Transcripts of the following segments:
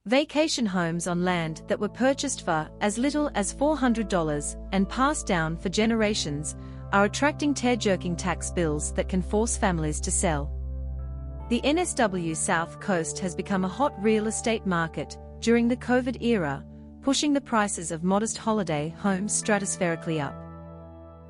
Vacation homes on land that were purchased for as little as $400 and passed down for generations are attracting tear-jerking tax bills that can force families to sell. The NSW South Coast has become a hot real estate market during the COVID era, pushing the prices of modest holiday homes stratospherically up.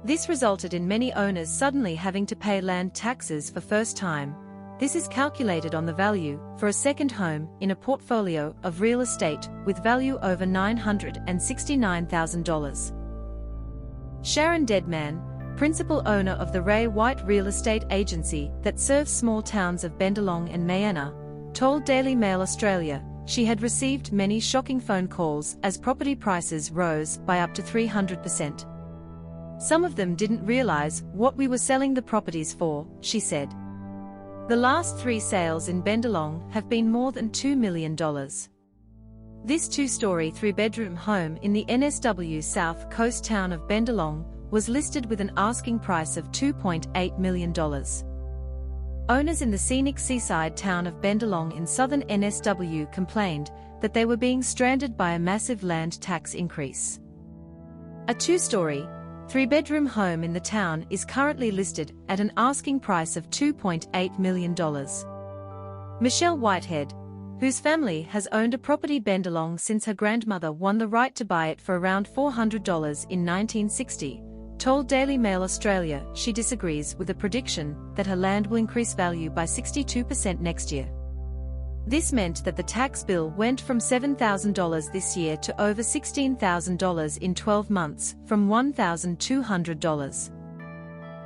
This resulted in many owners suddenly having to pay land taxes for first time. This is calculated on the value for a second home in a portfolio of real estate with value over $969,000. Sharon Deadman, principal owner of the Ray White real estate agency that serves small towns of Bendalong and Mayana, told Daily Mail Australia she had received many shocking phone calls as property prices rose by up to 300%. Some of them didn't realize what we were selling the properties for, she said. The last 3 sales in Bendalong have been more than $2 million. This 2-story 3-bedroom home in the NSW South Coast town of Bendalong was listed with an asking price of $2.8 million. Owners in the scenic seaside town of Bendalong in southern NSW complained that they were being stranded by a massive land tax increase. A 2-story, 3-bedroom home in the town is currently listed at an asking price of $2.8 million. Michelle Whitehead, whose family has owned a property Bendalong since her grandmother won the right to buy it for around $400 in 1960, told Daily Mail Australia she disagrees with the prediction that her land will increase value by 62% next year. This meant that the tax bill went from $7,000 this year to over $16,000 in 12 months, from $1,200.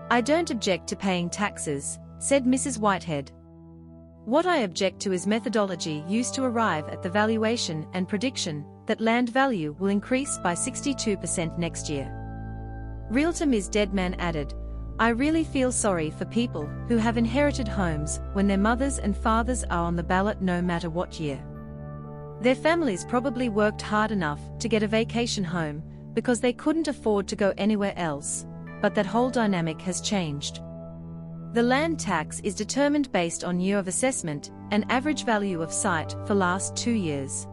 "I don't object to paying taxes," said Mrs. Whitehead. "What I object to is methodology used to arrive at the valuation and prediction that land value will increase by 62% next year." Realtor Ms. Deadman added, "I really feel sorry for people who have inherited homes when their mothers and fathers are on the ballot no matter what year. Their families probably worked hard enough to get a vacation home because they couldn't afford to go anywhere else, but that whole dynamic has changed. The land tax is determined based on year of assessment and average value of site for last 2 years.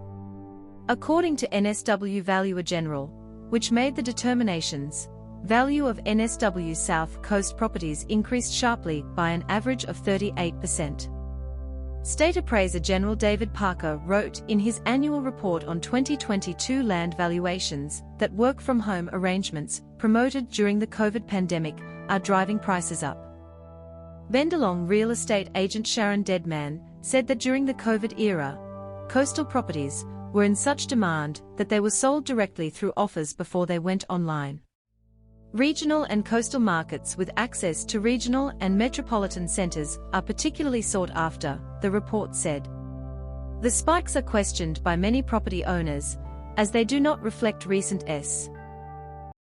According to NSW Valuer General, which made the determinations, value of NSW South Coast properties increased sharply by an average of 38%. State Appraiser General David Parker wrote in his annual report on 2022 land valuations that work-from-home arrangements promoted during the COVID pandemic are driving prices up. Bendalong real estate agent Sharon Deadman said that during the COVID era, coastal properties were in such demand that they were sold directly through offers before they went online. Regional and coastal markets with access to regional and metropolitan centers are particularly sought after, the report said. The spikes are questioned by many property owners, as they do not reflect recent